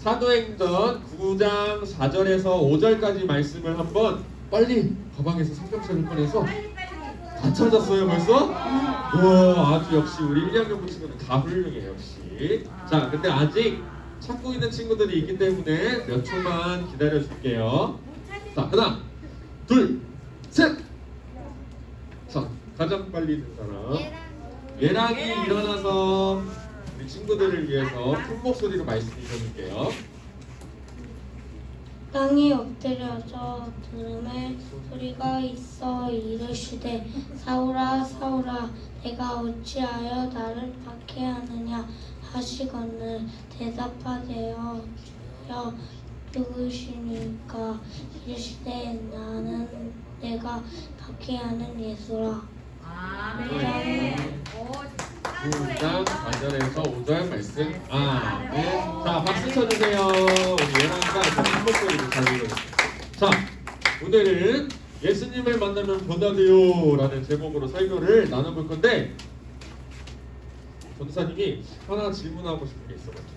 사도행전 9장 4절에서 5절까지 말씀을 한번 빨리 가방에서 성경책을 꺼내서 다 찾았어요 벌써? 우와, 아주 역시 우리 1, 2학년 친구들 다 훌륭해 역시. 자, 근데 아직 찾고 있는 친구들이 있기 때문에 몇 초만 기다려 줄게요. 자, 하나, 둘, 셋! 자, 가장 빨리 든 사람 예랑이 일어나서 우리 친구들을 위해서 큰 목소리로 말씀해 주실게요. 땅이 엎드려져 들음에 소리가 있어 이르시되 사울아 사울아 내가 어찌하여 나를 박해하느냐 하시거늘 대답하되어 주여 누구시니까 이르시되 나는 내가 박해하는 예수라. 아멘. 9장 4절에서 5절 말씀. 아멘. 자, 박수 쳐주세요. 우리 예랑이가 큰 목소리로 잘 읽어요. 자, 오늘은 예수님을 만나면 변화돼요 라는 제목으로 설교를 나눠볼 건데, 전도사님이 하나 질문하고 싶은 게 있어가지고,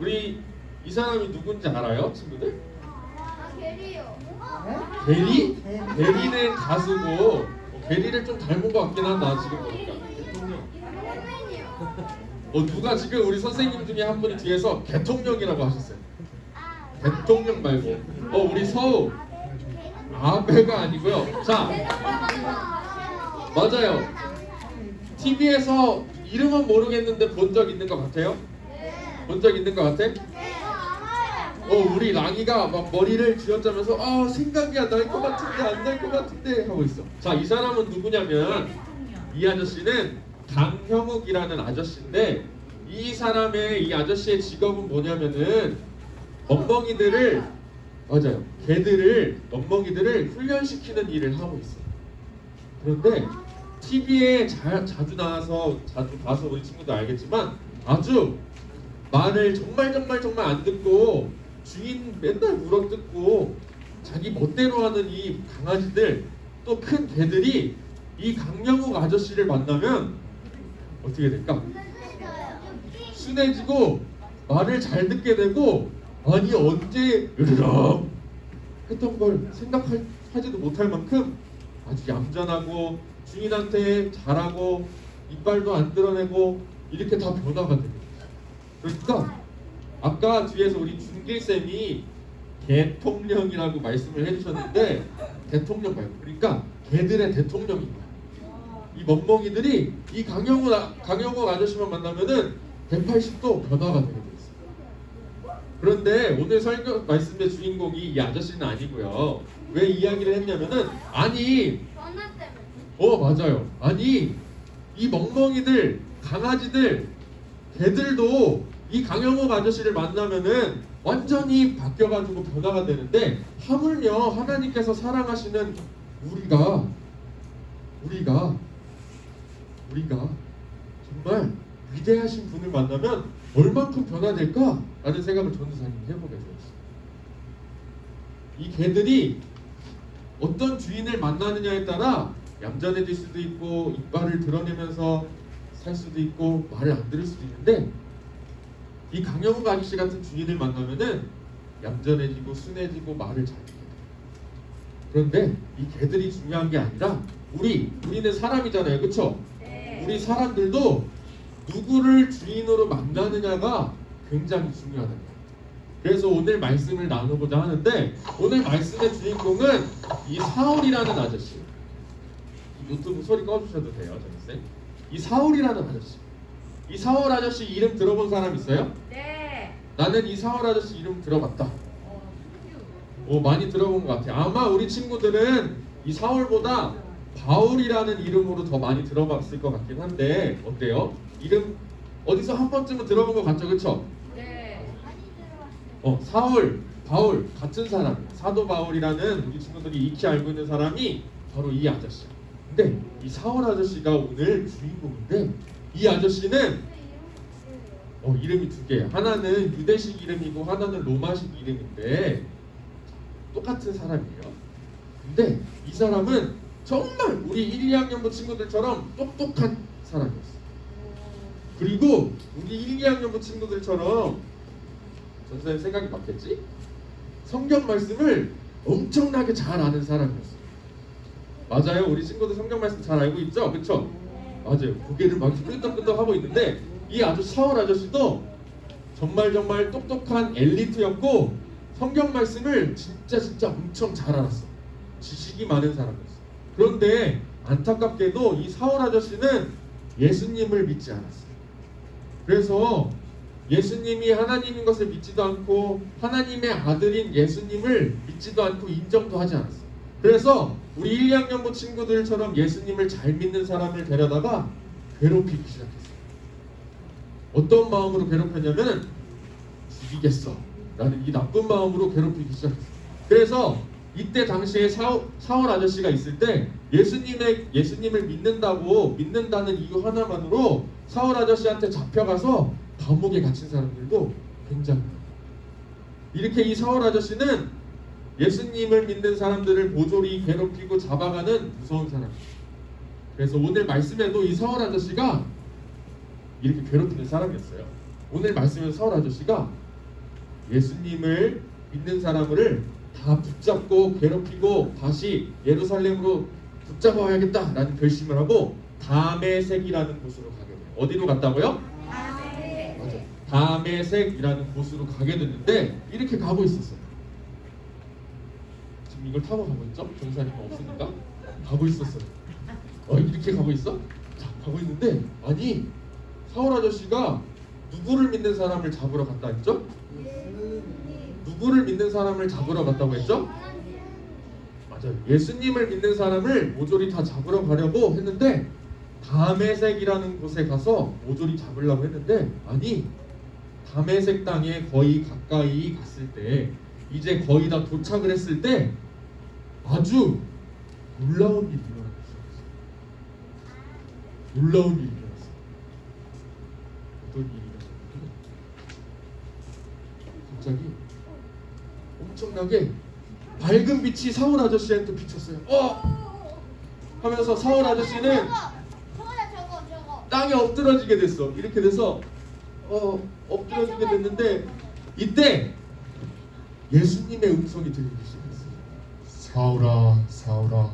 우리 이 사람이 누군지 알아요, 친구들? 게리? 게리는 가수고 게리를 좀 닮은 것 같긴 한다 지금 보니까. 누가 지금 우리 선생님 중에 한 분이 뒤에서 대통령이라고 하셨어요. 대통령 말고 우리 서우 아베가 아니고요. 자, 맞아요. TV에서 이름은 모르겠는데 본 적 있는 것 같아요? 본 적 있는 것 같아? 우리 랑이가 막 머리를 쥐어짜면서 생각이 안 날 것 같은데 안 날 것 같은데 하고 있어. 자, 이 사람은 누구냐면 이 아저씨는 강형욱이라는 아저씨인데, 이 아저씨의 직업은 뭐냐면은 멍멍이들을, 맞아요, 개들을, 멍멍이들을 훈련시키는 일을 하고 있어요. 그런데 TV에 자주 나와서 자주 봐서 우리 친구도 알겠지만 아주 말을 정말 안 듣고 주인 맨날 물어뜯고 자기 멋대로 하는 이 강아지들, 또 큰 개들이 이 강명욱 아저씨를 만나면 어떻게 될까? 순해지고 말을 잘 듣게 되고, 아니 언제 으르렁 했던 걸 생각하지도 못할 만큼 아주 얌전하고 주인한테 잘하고 이빨도 안 드러내고 이렇게 다 변화가 됩니다. 그러니까 아까 뒤에서 우리 준길쌤이 대통령이라고 말씀을 해주셨는데, 대통령 말고 그러니까 개들의 대통령인 거야. 이 멍멍이들이 이 강영욱 아저씨만 만나면은 180도 변화가 되게 돼 있어요. 그런데 오늘 설교 말씀의 주인공이 이 아저씨는 아니고요. 왜 이야기를 했냐면은, 맞아요. 아니, 이 멍멍이들, 강아지들, 개들도 이 강영욱 아저씨를 만나면은 완전히 바뀌어가지고 변화가 되는데, 하물며 하나님께서 사랑하시는 우리가 정말 위대하신 분을 만나면 얼만큼 변화될까라는 생각을 전도사님이 해보게 되었어요. 이 개들이 어떤 주인을 만나느냐에 따라 얌전해질 수도 있고 이빨을 드러내면서 살 수도 있고 말을 안 들을 수도 있는데, 이 강영욱 아저씨 같은 주인을 만나면은 얌전해지고 순해지고 말을 잘 듣게 돼요. 그런데 이 개들이 중요한 게 아니라 우리는 사람이잖아요, 그렇죠? 우리 사람들도 누구를 주인으로 만나느냐가 굉장히 중요하다. 그래서 오늘 말씀을 나누고자 하는데, 오늘 말씀의 주인공은 이 사울이라는 아저씨. 노트북 소리 꺼주셔도 돼요, 전쌤. 이 사울이라는 아저씨. 이 사울 아저씨 이름 들어본 사람 있어요? 네. 나는 이 사울 아저씨 이름 들어봤다. 많이 들어본 것 같아요. 아마 우리 친구들은 이 사울보다 바울이라는 이름으로 더 많이 들어봤을 것 같긴 한데, 어때요? 이름 어디서 한 번쯤은 들어본 것 같죠, 그렇죠? 네. 사울, 바울 같은 사람, 사도 바울이라는 우리 친구들이 익히 알고 있는 사람이 바로 이 아저씨야. 근데 이 사울 아저씨가 오늘 주인공인데, 이 아저씨는 이름이 두 개예요. 하나는 유대식 이름이고 하나는 로마식 이름인데 똑같은 사람이에요. 근데 이 사람은 정말 우리 1, 2학년부 친구들처럼 똑똑한 사람이었어요. 그리고 우리 1, 2학년부 친구들처럼 전도사님 생각이 맞겠지? 성경 말씀을 엄청나게 잘 아는 사람이었어요. 맞아요. 우리 친구들 성경 말씀 잘 알고 있죠? 그쵸? 맞아요. 고개를 막 끄덕끄덕 하고 있는데 이 아주 사울 아저씨도 정말 똑똑한 엘리트였고 성경 말씀을 진짜 엄청 잘 알았어. 지식이 많은 사람이었어. 그런데 안타깝게도 이 사울 아저씨는 예수님을 믿지 않았어요. 그래서 예수님이 하나님인 것을 믿지도 않고 하나님의 아들인 예수님을 믿지도 않고 인정도 하지 않았어요. 그래서 우리 1, 2학년부 친구들처럼 예수님을 잘 믿는 사람을 데려다가 괴롭히기 시작했어요. 어떤 마음으로 괴롭혔냐면 죽이겠어 라는 이 나쁜 마음으로 괴롭히기 시작했어요. 그래서 이때 당시에 사울 아저씨가 있을 때 예수님을 믿는다는 이유 하나만으로 사울 아저씨한테 잡혀가서 감옥에 갇힌 사람들도 굉장히 많아요. 이렇게 이 사울 아저씨는 예수님을 믿는 사람들을 모조리 괴롭히고 잡아가는 무서운 사람이에요. 그래서 오늘 말씀에도 이 사울 아저씨가 이렇게 괴롭히는 사람이었어요. 오늘 말씀에서 사울 아저씨가 예수님을 믿는 사람을 다 붙잡고 괴롭히고 다시 예루살렘으로 붙잡아야겠다라는 결심을 하고 다메섹이라는 곳으로 가게 돼요. 어디로 갔다고요? 맞아요. 다메섹이라는 곳으로 가게 됐는데 이렇게 가고 있었어요. 지금 이걸 타고 가고 있죠? 전사님 없으니까 가고 있었어요. 이렇게 가고 있어? 자, 가고 있는데 아니 사울 아저씨가 누구를 믿는 사람을 잡으러 갔다 했죠? 누구를 믿는 사람을 잡으러 갔다고 했죠? 맞아요. 예수님을 믿는 사람을 모조리 다 잡으러 가려고 했는데 다메섹이라는 곳에 가서 모조리 잡으려고 했는데 아니 다메섹 땅에 거의 가까이 갔을 때 이제 거의 다 도착을 했을 때 아주 놀라운 일이 일어났어요. 놀라운 일이 일어났어요. 어떤 일이 일어났냐면 갑자기 엄청나게 밝은 빛이 사울 아저씨한테 비쳤어요. 하면서 사울 아저씨는 땅에 엎드러지게 됐어. 이렇게 돼서 엎드러지게 됐는데 이때 예수님의 음성이 들리기 시작했어요. 사울아, 사울아,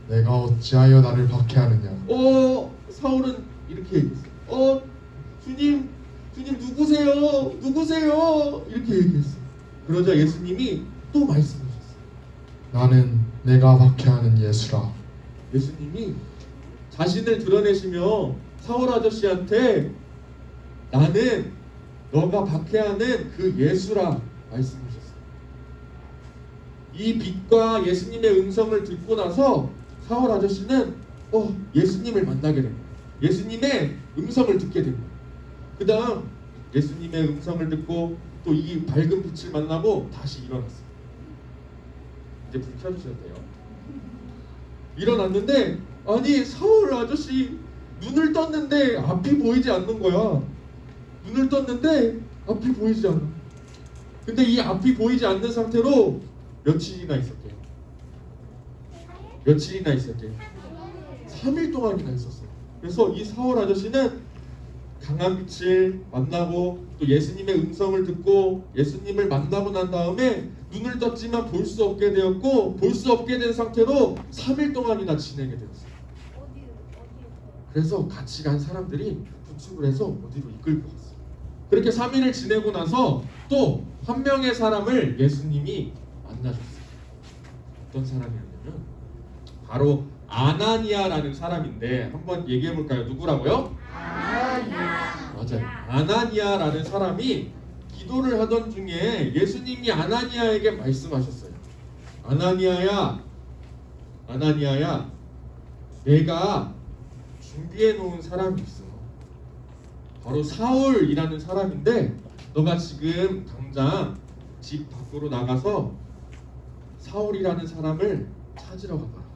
내가 어찌하여 나를 박해하느냐? 사울은 이렇게 얘기했어요. 주님 누구세요? 이렇게 얘기했어요. 그러자 예수님이 또 말씀하셨어요. 나는 내가 박해하는 예수라. 예수님이 자신을 드러내시며 사울 아저씨한테 나는 너가 박해하는 그 예수라 말씀하셨어요. 이 빛과 예수님의 음성을 듣고 나서 사울 아저씨는 예수님을 만나게 됩니다. 예수님의 음성을 듣게 됩니다. 그 다음 예수님의 음성을 듣고 또 이 밝은 빛을 만나고 다시 일어났어요. 이제 불 켜주셔도 돼요. 일어났는데 아니 사울 아저씨 눈을 떴는데 앞이 보이지 않는 거야. 눈을 떴는데 앞이 보이지 않아. 근데 이 앞이 보이지 않는 상태로 며칠이나 있었대요. 3일 동안이나 있었어요. 그래서 이 사울 아저씨는 강한 빛을 만나고 또 예수님의 음성을 듣고 예수님을 만나고 난 다음에 눈을 떴지만 볼 수 없게 되었고 볼 수 없게 된 상태로 3일 동안이나 지내게 되었어요. 그래서 같이 간 사람들이 부축을 해서 어디로 이끌고 갔어요. 그렇게 3일을 지내고 나서 또 한 명의 사람을 예수님이 만나셨어요. 어떤 사람이었냐면 바로 아나니아라는 사람인데 한번 얘기해 볼까요? 누구라고요? 맞아요. 아나니아라는 사람이 기도를 하던 중에 예수님이 아나니아에게 말씀하셨어요. 아나니아야, 내가 준비해 놓은 사람이 있어. 바로 사울이라는 사람인데 너가 지금 당장 집 밖으로 나가서 사울이라는 사람을 찾으러 가봐.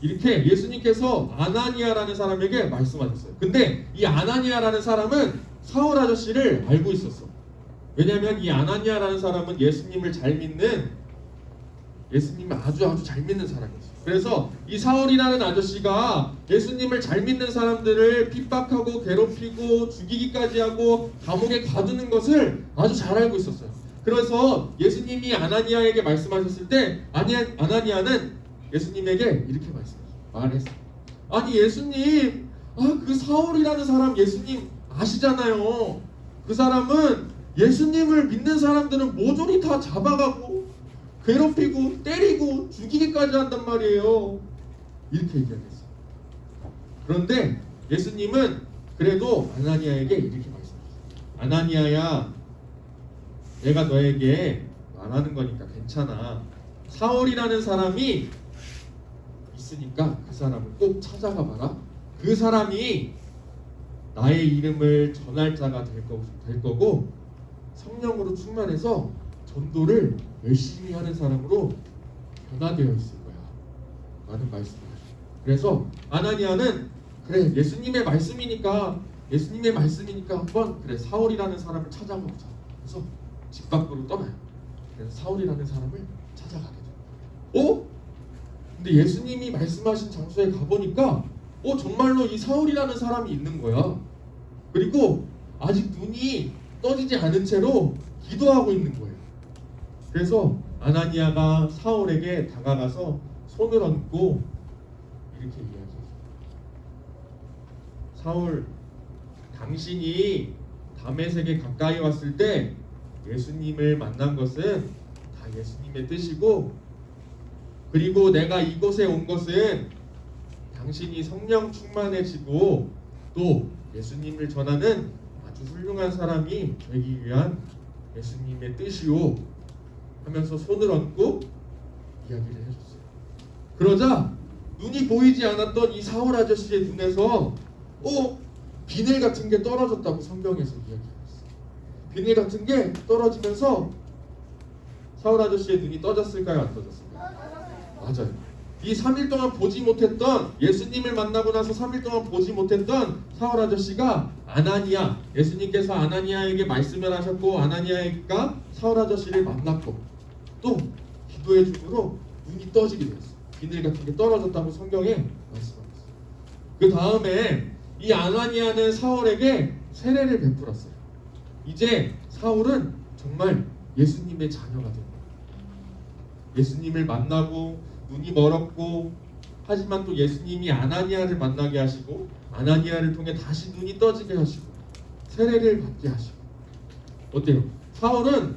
이렇게 예수님께서 아나니아라는 사람에게 말씀하셨어요. 근데 이 아나니아라는 사람은 사울 아저씨를 알고 있었어. 왜냐하면 이 아나니아라는 사람은 예수님을 아주 잘 믿는 사람이었어요. 그래서 이 사울이라는 아저씨가 예수님을 잘 믿는 사람들을 핍박하고 괴롭히고 죽이기까지 하고 감옥에 가두는 것을 아주 잘 알고 있었어요. 그래서 예수님이 아나니아에게 말씀하셨을 때 아나니아는 예수님에게 이렇게 말했어요. 아니 예수님, 그 사울이라는 사람 예수님 아시잖아요. 그 사람은 예수님을 믿는 사람들은 모조리 다 잡아가고 괴롭히고 때리고 죽이기까지 한단 말이에요. 이렇게 얘기하겠어요. 그런데 예수님은 그래도 아나니아에게 이렇게 말씀하셨어요. 아나니아야, 내가 너에게 말하는 거니까 괜찮아. 사울이라는 사람이 있으니까 그 사람을 꼭 찾아가 봐라. 그 사람이 나의 이름을 전할 자가 될 거고 성령으로 충만해서 전도를 열심히 하는 사람으로 변화되어 있을 거야 라는 말씀을 하셨어요. 그래서 아나니아는 그래, 예수님의 말씀이니까 한번 그래 사울이라는 사람을 찾아보자. 그래서 집 밖으로 떠나요. 그래서 사울이라는 사람을 찾아가게 돼요. 근데 예수님이 말씀하신 장소에 가보니까 정말로 이 사울이라는 사람이 있는 거야. 그리고 아직 눈이 떠지지 않은 채로 기도하고 있는 거예요. 그래서 아나니아가 사울에게 다가가서 손을 얹고 이렇게 이야기했어요. 사울, 당신이 다메섹에 가까이 왔을 때 예수님을 만난 것은 다 예수님의 뜻이고, 그리고 내가 이곳에 온 것은 당신이 성령 충만해지고 또 예수님을 전하는 아주 훌륭한 사람이 되기 위한 예수님의 뜻이오 하면서 손을 얹고 이야기를 해줬어요. 그러자 눈이 보이지 않았던 이 사울 아저씨의 눈에서 비늘 같은 게 떨어졌다고 성경에서 이야기했어요. 비늘 같은 게 떨어지면서 사울 아저씨의 눈이 떠졌을까요? 안 떠졌을까요? 맞아요. 이 3일 동안 보지 못했던, 예수님을 만나고 나서 3일 동안 보지 못했던 사울 아저씨가 아나니아, 예수님께서 아나니아에게 말씀을 하셨고 아나니아가 사울 아저씨를 만났고 또 기도의 중으로 눈이 떠지게 되었어요. 비늘 같은 게 떨어졌다고 성경에 말씀하셨어요. 그 다음에 이 아나니아는 사울에게 세례를 베풀었어요. 이제 사울은 정말 예수님의 자녀가 된 거예요. 예수님을 만나고 눈이 멀었고, 하지만 또 예수님이 아나니아를 만나게 하시고 아나니아를 통해 다시 눈이 떠지게 하시고 세례를 받게 하시고. 어때요? 사울은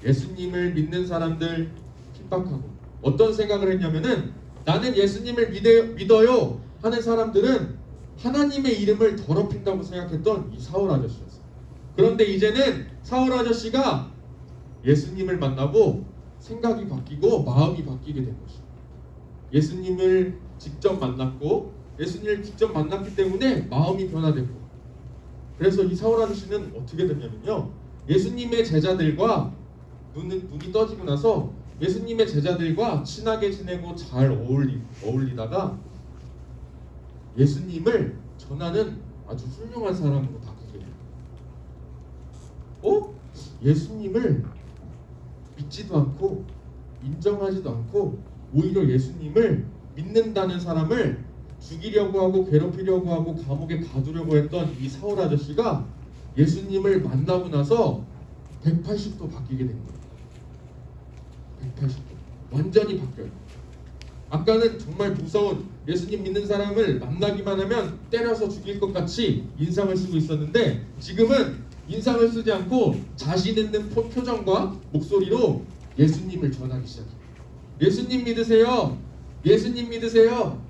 예수님을 믿는 사람들 핍박하고, 어떤 생각을 했냐면은 나는 예수님을 믿어요 하는 사람들은 하나님의 이름을 더럽힌다고 생각했던 이 사울 아저씨였어요. 그런데 이제는 사울 아저씨가 예수님을 만나고 생각이 바뀌고 마음이 바뀌게 된 것이죠. 예수님을 직접 만났고, 예수님을 직접 만났기 때문에 마음이 변화되고, 그래서 이 사울 아저씨는 어떻게 됐냐면요, 예수님의 제자들과 눈이 떠지고 나서 예수님의 제자들과 친하게 지내고 잘 어울리다가 예수님을 전하는 아주 훌륭한 사람으로 바뀌게 돼요. 예수님을 믿지도 않고 인정하지도 않고 오히려 예수님을 믿는다는 사람을 죽이려고 하고 괴롭히려고 하고 감옥에 가두려고 했던 이 사울 아저씨가 예수님을 만나고 나서 180도 바뀌게 된 거예요. 180도 완전히 바뀌어요. 아까는 정말 무서운, 예수님 믿는 사람을 만나기만 하면 때려서 죽일 것 같이 인상을 쓰고 있었는데, 지금은 인상을 쓰지 않고 자신 있는 표정과 목소리로 예수님을 전하기 시작해요. 예수님 믿으세요. 예수님 믿으세요.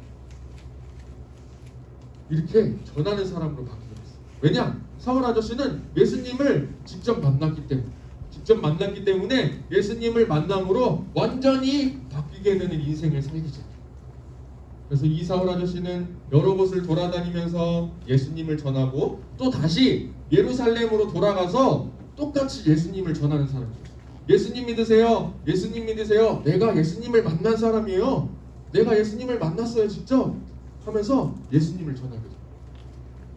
이렇게 전하는 사람으로 바뀌게 됐어요. 왜냐? 사울 아저씨는 예수님을 직접 만났기 때문에 예수님을 만남으로 완전히 바뀌게 되는 인생을 살기 시작해요. 그래서 이 사울 아저씨는 여러 곳을 돌아다니면서 예수님을 전하고 또 다시 예루살렘으로 돌아가서 똑같이 예수님을 전하는 사람이에요. 예수님 믿으세요. 예수님 믿으세요. 내가 예수님을 만난 사람이에요. 내가 예수님을 만났어요 직접 하면서 예수님을 전하게 돼요.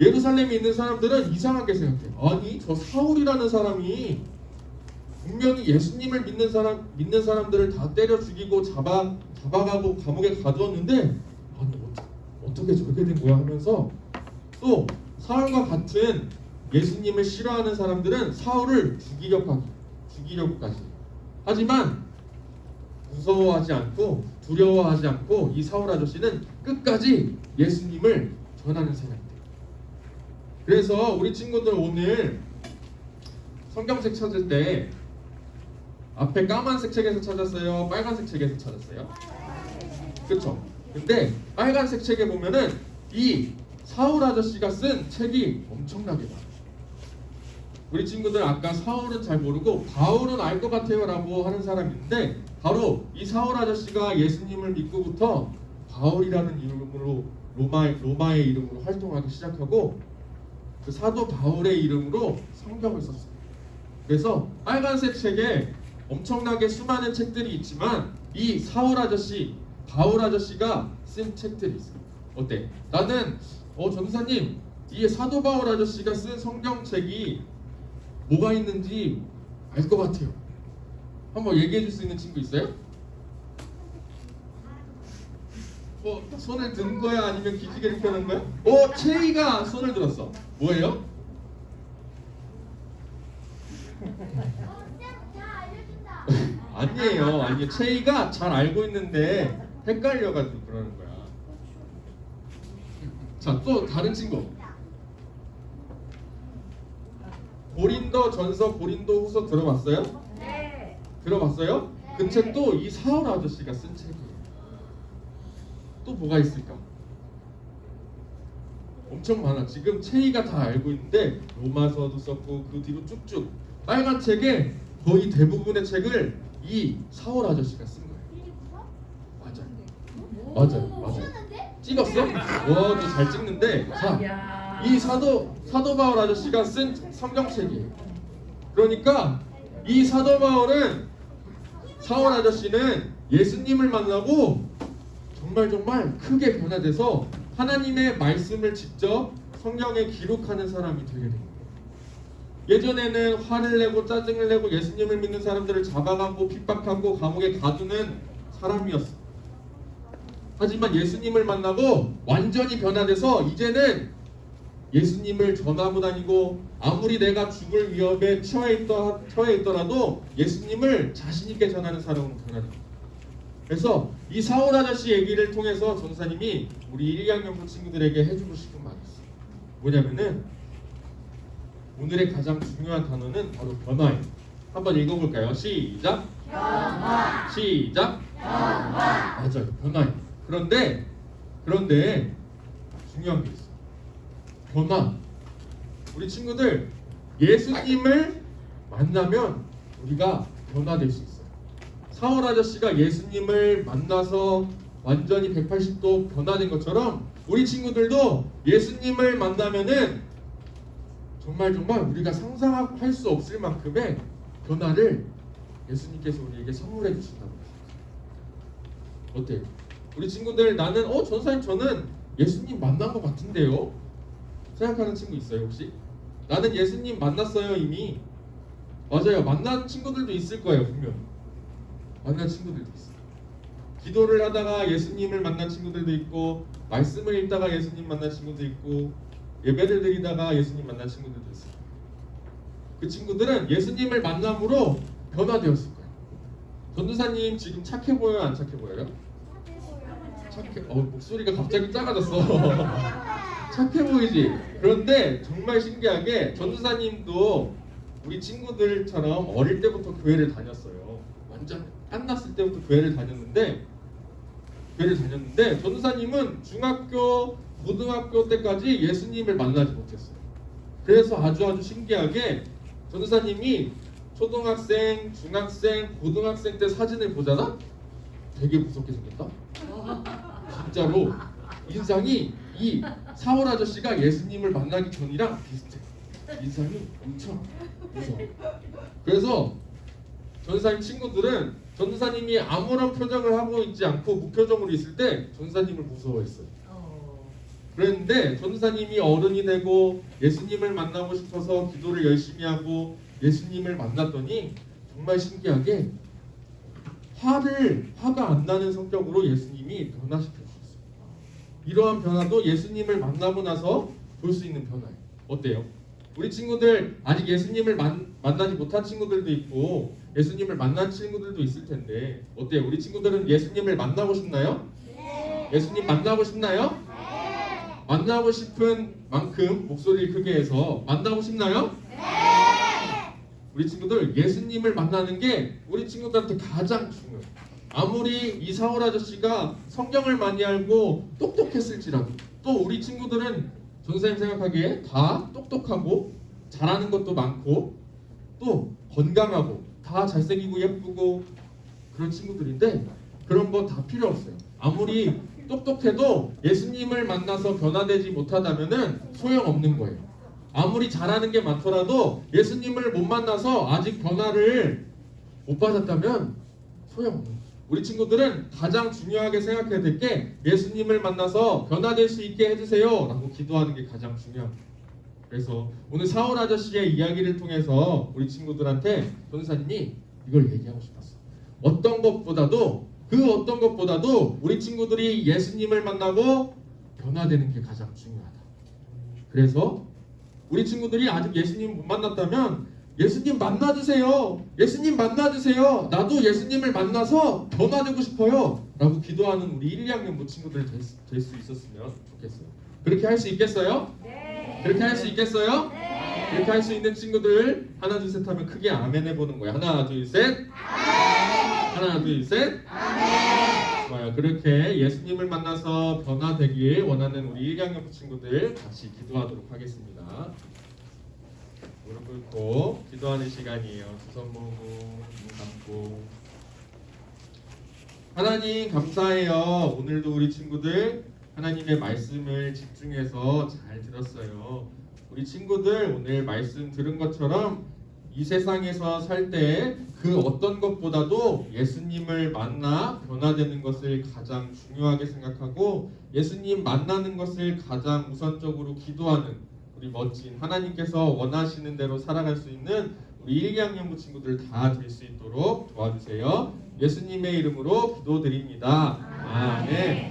예루살렘에 있는 사람들은 이상하게 생각해요. 아니 저 사울이라는 사람이 분명히 예수님을 믿는 사람들을 다 때려 죽이고 잡아가고 감옥에 가두었는데 아니 어떻게 저렇게 된 거야 하면서 또 사울과 같은 예수님을 싫어하는 사람들은 사울을 죽이려고까지. 하지만 무서워하지 않고 두려워하지 않고 이 사울 아저씨는 끝까지 예수님을 전하는 사람이에요. 그래서 우리 친구들 오늘 성경책 찾을 때 앞에 까만색 책에서 찾았어요? 빨간색 책에서 찾았어요? 그렇죠? 근데 빨간색 책에 보면은 이 사울 아저씨가 쓴 책이 엄청나게 많아요. 우리 친구들 아까 사울은 잘 모르고 바울은 알 것 같아요 라고 하는 사람이 있는데 바로 이 사울 아저씨가 예수님을 믿고부터 바울이라는 이름으로 로마의 이름으로 활동하기 시작하고 그 사도 바울의 이름으로 성경을 썼어요. 그래서 빨간색 책에 엄청나게 수많은 책들이 있지만 이 사울 아저씨, 바울 아저씨가 쓴 책들이 있어요. 어때? 나는 전사님 이 사도 바울 아저씨가 쓴 성경책이 뭐가 있는지 알 것 같아요. 한번 얘기해 줄 수 있는 친구 있어요? 손을 든 거야? 아니면 기지개를 펴는 거야? 채이가 손을 들었어. 뭐예요? 아니에요. 채이가 잘 알고 있는데 헷갈려가지고 그러는 거야. 자, 또 다른 친구. 고린도 전서, 고린도 후서 들어봤어요? 네. 들어봤어요? 그 책도 이 사울 아저씨가 쓴 책이에요. 또 뭐가 있을까? 엄청 많아. 지금 채이가 다 알고 있는데 로마서도 썼고 그 뒤로 쭉쭉 빨간 책에 거의 대부분의 책을 이 사울 아저씨가 쓴 거예요. 맞아요. 찍었어? 와, 너 잘 찍는데. 자, 이야. 이 사도 바울 아저씨가 쓴 성경책이에요. 그러니까 이 사도 바울은 사울 아저씨는 예수님을 만나고 정말 크게 변화돼서 하나님의 말씀을 직접 성경에 기록하는 사람이 되게 된 거예요. 예전에는 화를 내고 짜증을 내고 예수님을 믿는 사람들을 잡아가고 핍박하고 감옥에 가두는 사람이었어. 하지만 예수님을 만나고 완전히 변화돼서 이제는 예수님을 전하고 다니고 아무리 내가 죽을 위협에 처해 있더라도 예수님을 자신 있게 전하는 사람으로 변화됩니다. 그래서 이 사울 아저씨 얘기를 통해서 전사님이 우리 1학년부 친구들에게 해주고 싶은 말이 있어요. 뭐냐면은 오늘의 가장 중요한 단어는 바로 변화예요. 한번 읽어볼까요? 시작. 변화. 시작. 변화. 맞아요. 변화예요. 그런데 중요한 게 있어요. 변화. 우리 친구들 예수님을 만나면 우리가 변화될 수 있어요. 사울 아저씨가 예수님을 만나서 완전히 180도 변화된 것처럼 우리 친구들도 예수님을 만나면은 정말 우리가 상상할 수 없을 만큼의 변화를 예수님께서 우리에게 선물해 주신다고 했어요. 어때요? 우리 친구들 나는 전사님 저는 예수님 만난 것 같은데요? 생각하는 친구 있어요 혹시? 나는 예수님 만났어요 이미. 맞아요. 만난 친구들도 있을 거예요 분명. 만난 친구들도 있어요. 기도를 하다가 예수님을 만난 친구들도 있고 말씀을 읽다가 예수님 만난 친구도 있고 예배를 드리다가 예수님 만난 친구들도 있어요. 그 친구들은 예수님을 만남으로 변화되었을 거예요. 전도사님 지금 착해 보여요? 안 착해 보여요? 착해. 목소리가 갑자기 작아졌어. 착해 보이지? 그런데 정말 신기하게 전도사님도 우리 친구들처럼 어릴 때부터 교회를 다녔어요. 완전 안 났을 때부터 교회를 다녔는데 전도사님은 중학교, 고등학교 때까지 예수님을 만나지 못했어요. 그래서 아주 신기하게 전도사님이 초등학생, 중학생, 고등학생 때 사진을 보잖아? 되게 무섭게 생겼다? 진짜로 인상이 이 사울 아저씨가 예수님을 만나기 전이랑 비슷해. 인상이 엄청 무서워. 그래서 전도사님 친구들은 전도사님이 아무런 표정을 하고 있지 않고 무표정으로 있을 때 전도사님을 무서워했어요. 그랬는데 전도사님이 어른이 되고 예수님을 만나고 싶어서 기도를 열심히 하고 예수님을 만났더니 정말 신기하게 화가 안 나는 성격으로 예수님이 변화시켜 주셨어요. 이러한 변화도 예수님을 만나고 나서 볼 수 있는 변화예요. 어때요? 우리 친구들 아직 예수님을 만나지 못한 친구들도 있고 예수님을 만난 친구들도 있을 텐데 어때요? 우리 친구들은 예수님을 만나고 싶나요? 예수님 만나고 싶나요? 만나고 싶은 만큼 목소리를 크게 해서 만나고 싶나요? 우리 친구들 예수님을 만나는 게 우리 친구들한테 가장 중요해요. 아무리 이 사울 아저씨가 성경을 많이 알고 똑똑했을지라도 또 우리 친구들은 전사님 생각하기에 다 똑똑하고 잘하는 것도 많고 또 건강하고 다 잘생기고 예쁘고 그런 친구들인데 그런 거 다 필요 없어요. 아무리 똑똑해도 예수님을 만나서 변화되지 못하다면은 소용없는 거예요. 아무리 잘하는 게 많더라도 예수님을 못 만나서 아직 변화를 못 받았다면 소용없는 거예요. 우리 친구들은 가장 중요하게 생각해야 될 게 예수님을 만나서 변화될 수 있게 해주세요 라고 기도하는 게 가장 중요합니다. 그래서 오늘 사울 아저씨의 이야기를 통해서 우리 친구들한테 전사님이 이걸 얘기하고 싶었어. 어떤 것보다도 우리 친구들이 예수님을 만나고 변화되는 게 가장 중요하다. 그래서 우리 친구들이 아직 예수님 못 만났다면 예수님 만나주세요. 예수님 만나주세요. 나도 예수님을 만나서 변화되고 싶어요. 라고 기도하는 우리 1, 2학년 친구들 될 수 있었으면 좋겠어요. 그렇게 할 수 있겠어요? 네. 그렇게 할 수 있겠어요? 네. 그렇게 할 수 있는 친구들 하나 둘 셋 하면 크게 아멘 해보는 거예요. 하나 둘 셋. 하나 둘 셋. 좋아요. 그렇게 예수님을 만나서 변화되길 원하는 우리 1학년 친구들 같이 기도하도록 하겠습니다. 무릎 꿇고 기도하는 시간이에요. 두 손 모으고 눈 감고. 하나님 감사해요. 오늘도 우리 친구들 하나님의 말씀을 집중해서 잘 들었어요. 우리 친구들 오늘 말씀 들은 것처럼 이 세상에서 살 때 그 어떤 것보다도 예수님을 만나 변화되는 것을 가장 중요하게 생각하고 예수님 만나는 것을 가장 우선적으로 기도하는 우리 멋진 하나님께서 원하시는 대로 살아갈 수 있는 우리 1, 2학년부 친구들 다 될 수 있도록 도와주세요. 예수님의 이름으로 기도드립니다. 아멘.